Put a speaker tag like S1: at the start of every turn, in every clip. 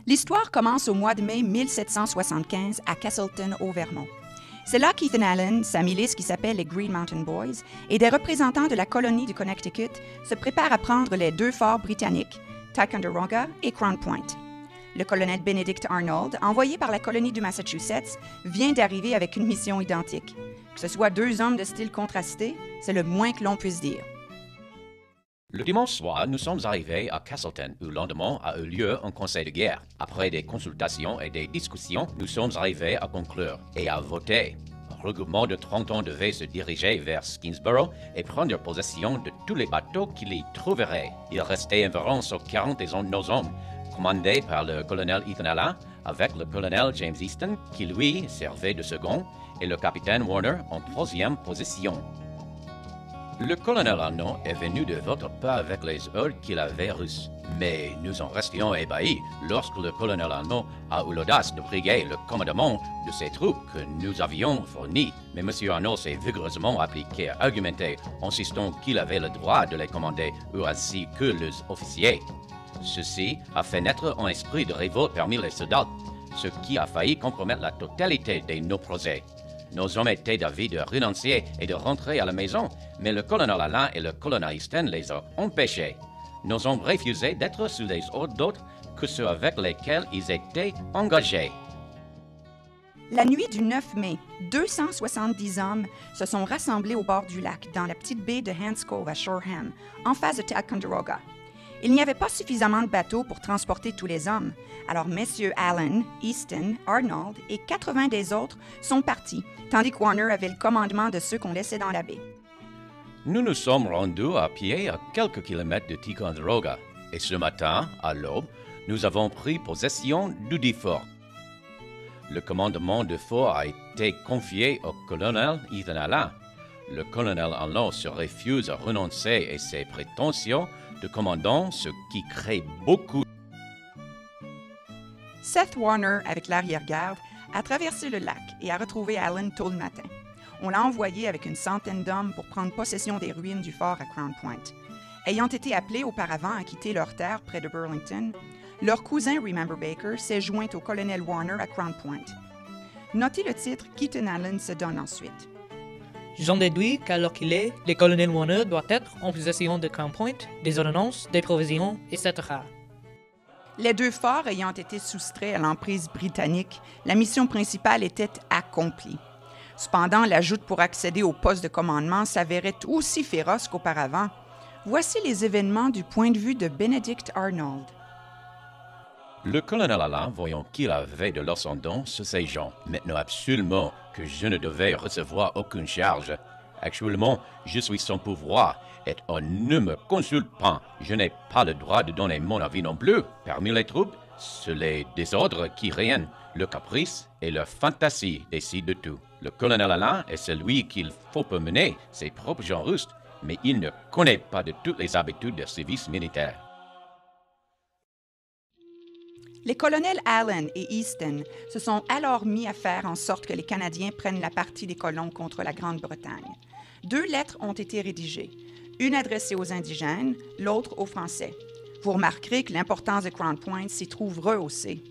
S1: L'histoire commence au mois de mai 1775 à Castleton, au Vermont. C'est là qu'Ethan Allen, sa milice qui s'appelle les Green Mountain Boys, et des représentants de la colonie du Connecticut se préparent à prendre les deux forts britanniques, Ticonderoga et Crown Point. Le colonel Benedict Arnold, envoyé par la colonie du Massachusetts, vient d'arriver avec une mission identique. Que ce soit deux hommes de style contrasté, c'est le moins que l'on puisse dire.
S2: Le dimanche soir, nous sommes arrivés à Castleton, où le lendemain a eu lieu un conseil de guerre. Après des consultations et des discussions, nous sommes arrivés à conclure et à voter. Un regroupement de 30 ans devait se diriger vers Skinsborough et prendre possession de tous les bateaux qu'il y trouverait. Il restait environ 40 de nos hommes, commandés par le colonel Ethan Allen, avec le colonel James Easton, qui lui servait de second, et le capitaine Warner en troisième position. Le colonel Arnaud est venu de votre part avec les ordres qu'il avait reçus. Mais nous en restions ébahis lorsque le colonel Arnaud a eu l'audace de briguer le commandement de ces troupes que nous avions fournies. Mais M. Arnaud s'est vigoureusement appliqué à argumenter, insistant qu'il avait le droit de les commander, ou ainsi que les officiers. Ceci a fait naître un esprit de révolte parmi les soldats, ce qui a failli compromettre la totalité de nos projets. Nos hommes étaient d'avis de renoncer et de rentrer à la maison, mais le colonel Allen et le colonel Easton les ont empêchés. Nos hommes refusaient d'être sous les ordres d'autres que ceux avec lesquels ils étaient engagés.
S1: La nuit du 9 mai, 270 hommes se sont rassemblés au bord du lac, dans la petite baie de Hans Cove à Shoreham, en face de Ticonderoga. Il n'y avait pas suffisamment de bateaux pour transporter tous les hommes, alors messieurs Allen, Easton, Arnold et 80 des autres sont partis, tandis que Warner avait le commandement de ceux qu'on laissait dans la baie.
S2: Nous nous sommes rendus à pied à quelques kilomètres de Ticonderoga, et ce matin, à l'aube, nous avons pris possession du dit fort. Le commandement du fort a été confié au colonel Ethan Allen. Le colonel Allen se refuse à renoncer à ses prétentions de commandant, ce qui crée beaucoup.
S1: Seth Warner, avec l'arrière-garde, a traversé le lac et a retrouvé Allen tôt le matin. On l'a envoyé avec une centaine d'hommes pour prendre possession des ruines du fort à Crown Point. Ayant été appelés auparavant à quitter leur terre près de Burlington, leur cousin Remember Baker s'est joint au colonel Warner à Crown Point. Notez le titre qu'Ethan Allen se donne ensuite.
S3: J'en déduis qu'alors qu'il est, le colonel Warner doit être en possession de Crown Point, des ordonnances, des provisions, etc.
S1: Les deux forts ayant été soustraits à l'emprise britannique, la mission principale était accomplie. Cependant, la joute pour accéder au poste de commandement s'avérait aussi féroce qu'auparavant. Voici les événements du point de vue de Benedict Arnold.
S2: Le colonel Allen, voyant qu'il avait de l'ascendant sur ces gens, maintenant absolument que je ne devais recevoir aucune charge. Actuellement, je suis sans pouvoir et on ne me consulte pas. Je n'ai pas le droit de donner mon avis non plus. Parmi les troupes, c'est les désordres qui règnent, le caprice et la fantaisie décident de tout. Le colonel Allen est celui qu'il faut pour mener ses propres gens russes, mais il ne connaît pas de toutes les habitudes de service militaire.
S1: Les colonels Allen et Easton se sont alors mis à faire en sorte que les Canadiens prennent la partie des colons contre la Grande-Bretagne. 2 lettres ont été rédigées, une adressée aux indigènes, l'autre aux Français. Vous remarquerez que l'importance de Crown Point s'y trouve rehaussée.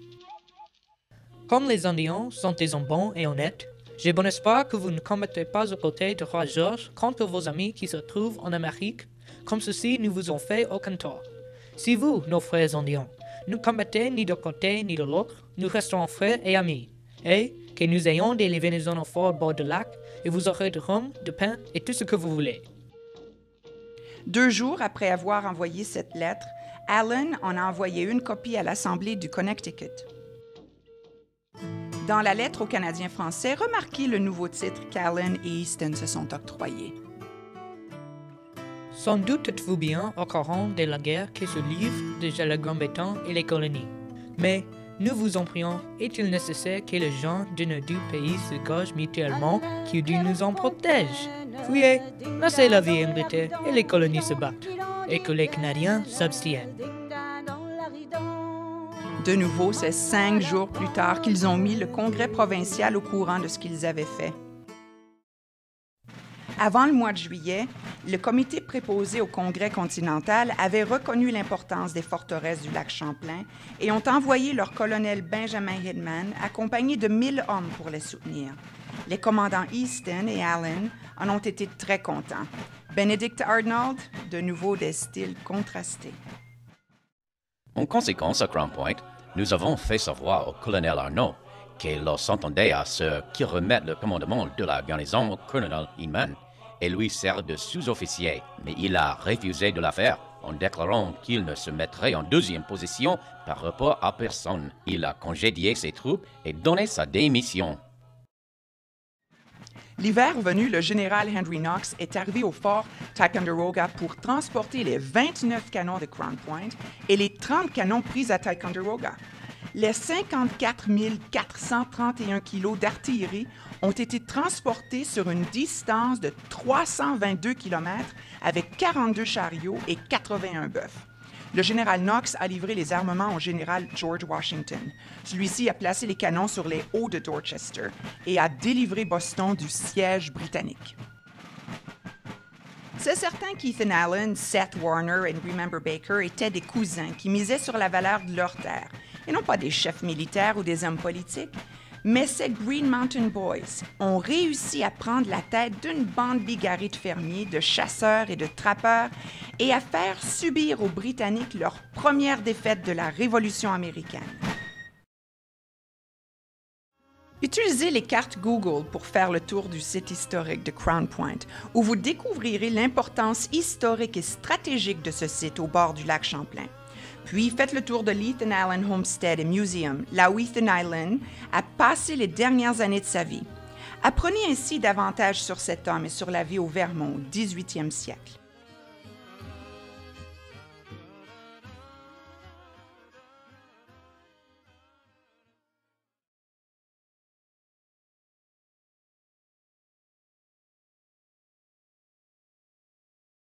S3: Comme les Indiens sont des hommes bons et honnêtes, j'ai bon espoir que vous ne combattez pas aux côtés de roi George contre vos amis qui se trouvent en Amérique, comme ceux-ci ne vous ont fait aucun tort. Si vous, nos frères Indiens, ne combattez ni d'un côté ni de l'autre, nous resterons frères et amis, et que nous ayons des livraisons au fort au bord du lac, et vous aurez de rhum, de pain et tout ce que vous voulez.
S1: 2 jours après avoir envoyé cette lettre, Allen en a envoyé une copie à l'Assemblée du Connecticut. Dans la lettre aux Canadiens français, remarquez le nouveau titre qu'Allen et Easton se sont octroyés.
S3: Sans doute êtes-vous bien au courant de la guerre qui se livre déjà la Grande-Bretagne et les colonies. Mais, nous vous en prions, est-il nécessaire que les gens de nos 2 pays se gorgent mutuellement, que Dieu nous en protège? Fuyez, laissez la vie Angleterre et les colonies se battent, et que les Canadiens s'abstiennent.
S1: De nouveau, c'est 5 jours plus tard qu'ils ont mis le Congrès provincial au courant de ce qu'ils avaient fait. Avant le mois de juillet, le comité préposé au Congrès continental avait reconnu l'importance des forteresses du lac Champlain et ont envoyé leur colonel Benjamin Hidman accompagné de 1000 hommes pour les soutenir. Les commandants Easton et Allen en ont été très contents. Benedict Arnold, de nouveau des styles contrastés.
S2: En conséquence, à Crown Point, nous avons fait savoir au colonel Arnaud qu'il s'entendait à ce qu'il remette le commandement de la garnison au colonel Hidman et lui sert de sous-officier, mais il a refusé de la faire en déclarant qu'il ne se mettrait en deuxième position par rapport à personne. Il a congédié ses troupes et donné sa démission.
S1: L'hiver venu, le général Henry Knox est arrivé au fort Ticonderoga pour transporter les 29 canons de Crown Point et les 30 canons pris à Ticonderoga. Les 54 431 kilos d'artillerie ont été transportés sur une distance de 322 km avec 42 chariots et 81 bœufs. Le général Knox a livré les armements au général George Washington. Celui-ci a placé les canons sur les hauts de Dorchester et a délivré Boston du siège britannique. C'est certain qu'Ethan Allen, Seth Warner et Remember Baker étaient des cousins qui misaient sur la valeur de leur terre, et non pas des chefs militaires ou des hommes politiques. Mais ces Green Mountain Boys ont réussi à prendre la tête d'une bande bigarrée de fermiers, de chasseurs et de trappeurs et à faire subir aux Britanniques leur première défaite de la Révolution américaine. Utilisez les cartes Google pour faire le tour du site historique de Crown Point, où vous découvrirez l'importance historique et stratégique de ce site au bord du lac Champlain. Puis faites le tour de l'Ethan Allen Homestead et Museum, là où Ethan Allen a passé les dernières années de sa vie. Apprenez ainsi davantage sur cet homme et sur la vie au Vermont au 18e siècle.